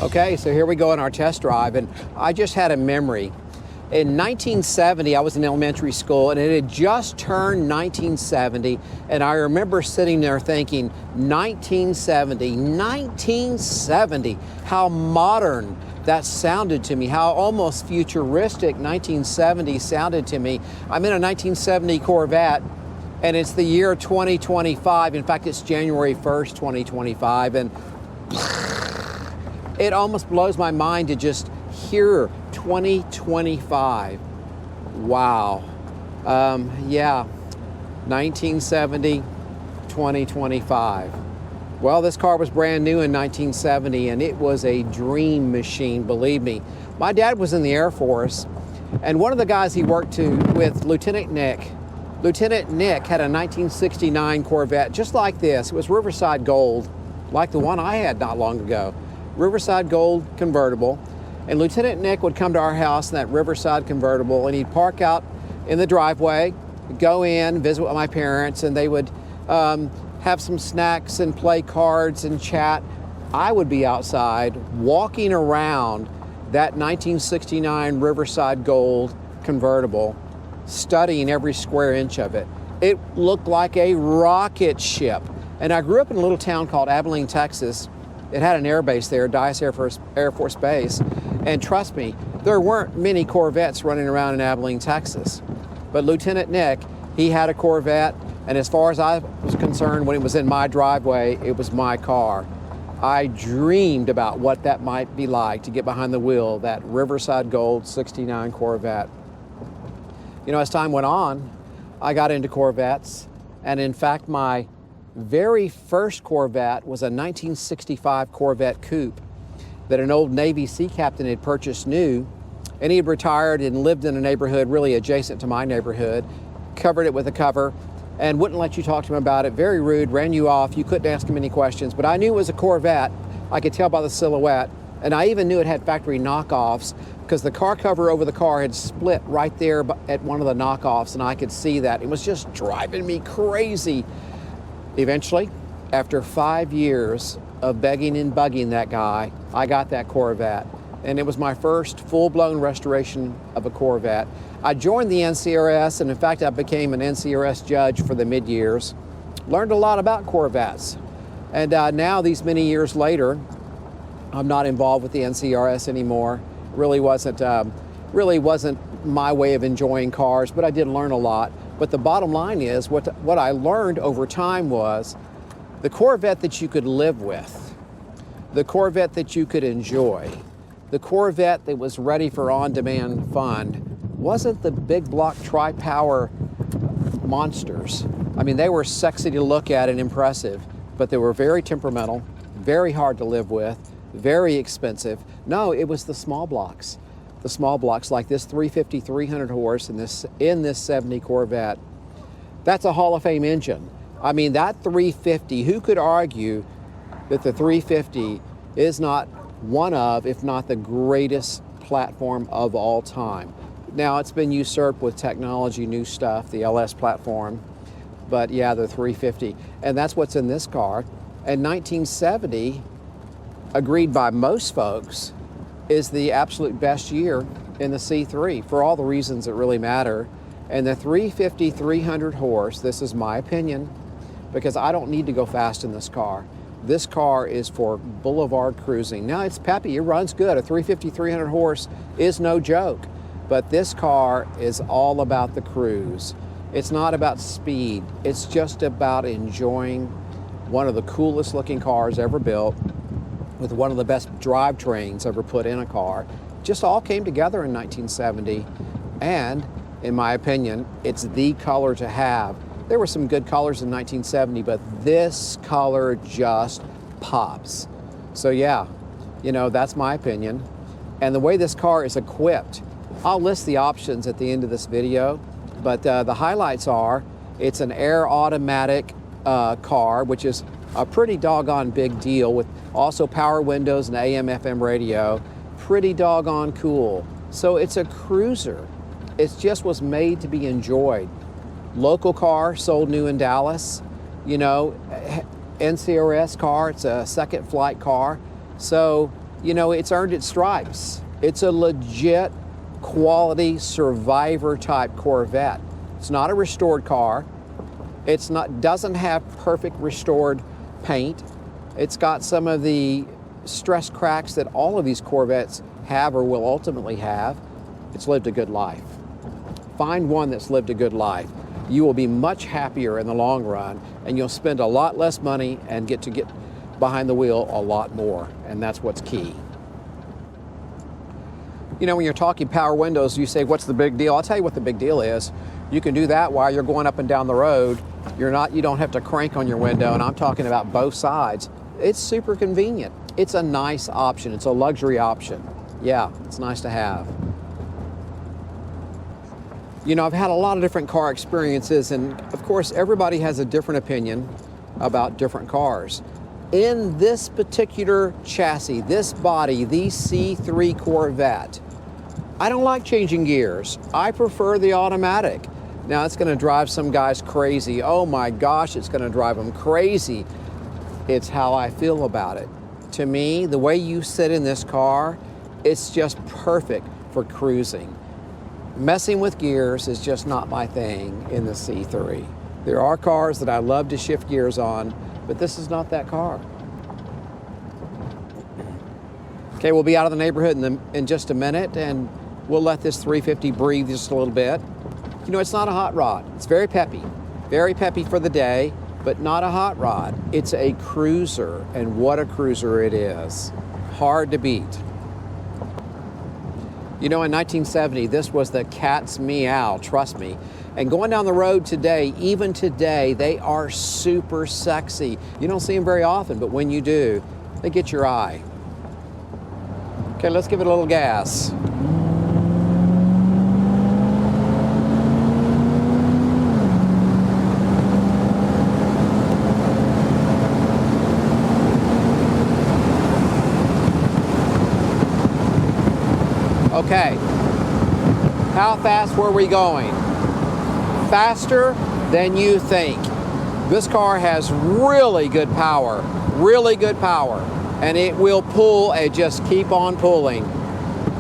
Okay, so here we go on our test drive, and I just had a memory. In 1970, I was in elementary school, and it had just turned 1970, and I remember sitting there thinking, 1970, how modern that sounded to me, how almost futuristic 1970 sounded to me. I'm in a 1970 Corvette, and it's the year 2025. In fact, it's January 1st, 2025, and it almost blows my mind to just hear 2025. Wow. Yeah, 1970, 2025. Well, this car was brand new in 1970, and it was a dream machine, believe me. My dad was in the Air Force, and one of the guys he worked with, Lieutenant Nick had a 1969 Corvette just like this. It was Riverside Gold, like the one I had not long ago. Riverside Gold convertible. And Lieutenant Nick would come to our house in that Riverside convertible, and he'd park out in the driveway, go in, visit with my parents, and they would have some snacks and play cards and chat. I would be outside walking around that 1969 Riverside Gold convertible, studying every square inch of it. It looked like a rocket ship. And I grew up in a little town called Abilene, Texas. It had an air base there, Dyess Air Force Base. And trust me, there weren't many Corvettes running around in Abilene, Texas. But Lieutenant Nick, he had a Corvette, and as far as I was concerned, when it was in my driveway, it was my car. I dreamed about what that might be like to get behind the wheel, that Riverside Gold 69 Corvette. You know, as time went on, I got into Corvettes, and in fact, my very first Corvette was a 1965 Corvette Coupe that an old Navy sea captain had purchased new, and he had retired and lived in a neighborhood really adjacent to my neighborhood, covered it with a cover, and wouldn't let you talk to him about it. Very rude, ran you off. You couldn't ask him any questions, but I knew it was a Corvette. I could tell by the silhouette, and I even knew it had factory knockoffs because the car cover over the car had split right there at one of the knockoffs, and I could see that. It was just driving me crazy. Eventually, after 5 years of begging and bugging that guy, I got that Corvette. And it was my first full-blown restoration of a Corvette. I joined the NCRS, and in fact, I became an NCRS judge for the mid-years. Learned a lot about Corvettes. And now, these many years later, I'm not involved with the NCRS anymore. Really wasn't my way of enjoying cars, but I did learn a lot. But the bottom line is, what I learned over time was the Corvette that you could live with, the Corvette that you could enjoy, the Corvette that was ready for on-demand fun wasn't the big block tri-power monsters. I mean, they were sexy to look at and impressive, but they were very temperamental, very hard to live with, very expensive. No, it was the small blocks. The small blocks like this 350, 300 horse in this 70 Corvette. That's a Hall of Fame engine. I mean, that 350, who could argue that the 350 is not one of, if not the greatest platform of all time? Now, it's been usurped with technology, new stuff, the LS platform, but yeah, the 350. And that's what's in this car. And 1970, agreed by most folks, is the absolute best year in the C3 for all the reasons that really matter. And the 350, 300 horse, this is my opinion, because I don't need to go fast in this car. This car is for boulevard cruising. Now, it's peppy, it runs good. A 350, 300 horse is no joke, but this car is all about the cruise. It's not about speed. It's just about enjoying one of the coolest looking cars ever built with one of the best drivetrains ever put in a car. Just all came together in 1970, and in my opinion, it's the color to have. There were some good colors in 1970, but this color just pops. So yeah, you know, that's my opinion. And the way this car is equipped, I'll list the options at the end of this video, but the highlights are, it's an air automatic car, which is a pretty doggone big deal, with also power windows and AM FM radio. Pretty doggone cool. So it's a cruiser. It just was made to be enjoyed. Local car, sold new in Dallas. You know, NCRS car, it's a second flight car. So you know, it's earned its stripes. It's a legit quality survivor type Corvette. It's not a restored car. Doesn't have perfect restored paint. It's got some of the stress cracks that all of these Corvettes have or will ultimately have. It's lived a good life. Find one that's lived a good life. You will be much happier in the long run, and you'll spend a lot less money and get behind the wheel a lot more, and that's what's key. You know, when you're talking power windows, you say, what's the big deal? I'll tell you what the big deal is. You can do that while you're going up and down the road. You don't have to crank on your window, and I'm talking about both sides. It's super convenient. It's a nice option. It's a luxury option. Yeah, it's nice to have. You know, I've had a lot of different car experiences, and of course, everybody has a different opinion about different cars. In this particular chassis, this body, the C3 Corvette, I don't like changing gears. I prefer the automatic. Now, it's gonna drive some guys crazy. Oh my gosh, it's gonna drive them crazy. It's how I feel about it. To me, the way you sit in this car, it's just perfect for cruising. Messing with gears is just not my thing in the C3. There are cars that I love to shift gears on, but this is not that car. Okay, we'll be out of the neighborhood in just a minute, and we'll let this 350 breathe just a little bit. You know, it's not a hot rod. It's very peppy for the day, but not a hot rod. It's a cruiser, and what a cruiser it is. Hard to beat. You know, in 1970, this was the cat's meow, trust me. And going down the road today, even today, they are super sexy. You don't see them very often, but when you do, they get your eye. Okay, let's give it a little gas. Okay, how fast were we going? Faster than you think. This car has really good power, and it will pull and just keep on pulling.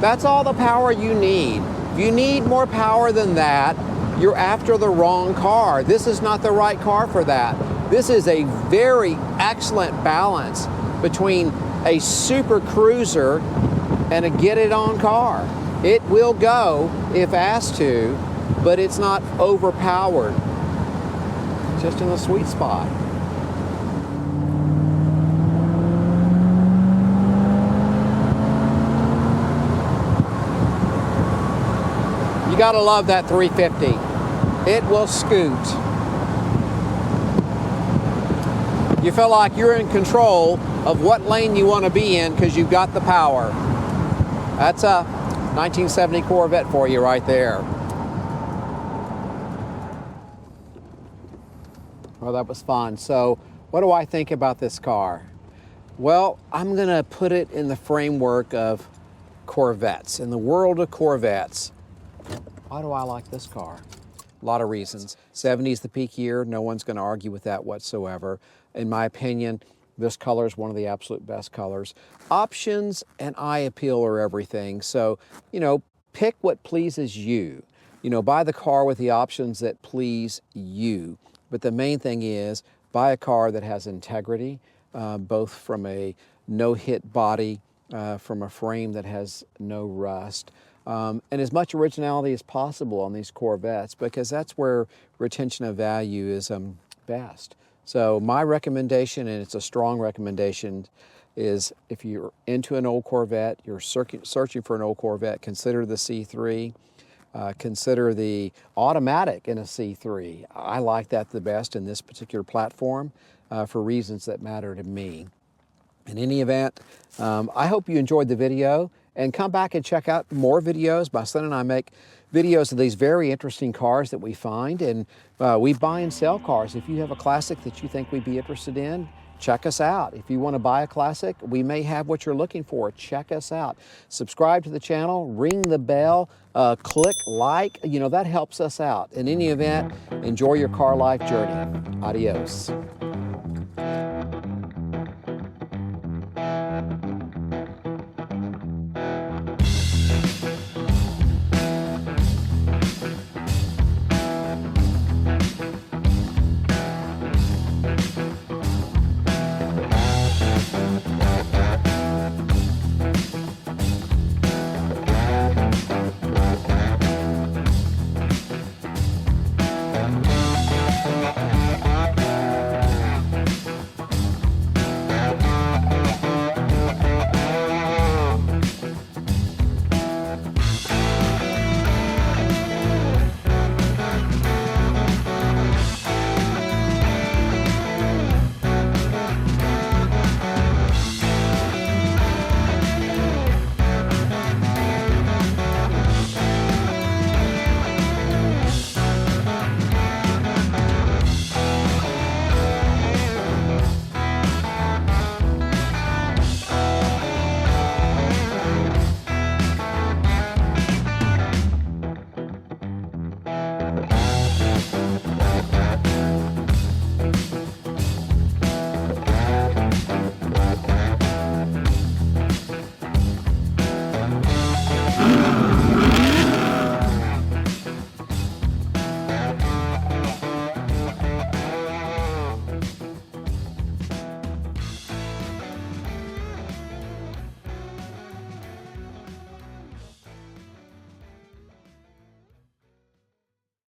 That's all the power you need. If you need more power than that, you're after the wrong car. This is not the right car for that. This is a very excellent balance between a super cruiser and a get-it-on car. It will go if asked to, but it's not overpowered. Just in the sweet spot. You gotta love that 350. It will scoot. You feel like you're in control of what lane you want to be in because you've got the power. That's a 1970 Corvette for you right there. Well, that was fun. So what do I think about this car? Well, I'm gonna put it in the framework of Corvettes. In the world of Corvettes, why do I like this car? A lot of reasons. 70 is the peak year. No one's gonna argue with that whatsoever. In my opinion, this color is one of the absolute best colors. Options and eye appeal are everything. So, you know, pick what pleases you. You know, buy the car with the options that please you. But the main thing is buy a car that has integrity, both from a no-hit body, from a frame that has no rust, and as much originality as possible on these Corvettes, because that's where retention of value is best. So my recommendation, and it's a strong recommendation, is if you're into an old Corvette, you're searching for an old Corvette, consider the C3. Consider the automatic in a C3. I like that the best in this particular platform for reasons that matter to me. In any event, I hope you enjoyed the video, and come back and check out more videos. My son and I make videos of these very interesting cars that we find, and we buy and sell cars. If you have a classic that you think we'd be interested in, check us out. If you want to buy a classic, we may have what you're looking for. Check us out. Subscribe to the channel, ring the bell, click like, you know, that helps us out. In any event, enjoy your car life journey. Adios.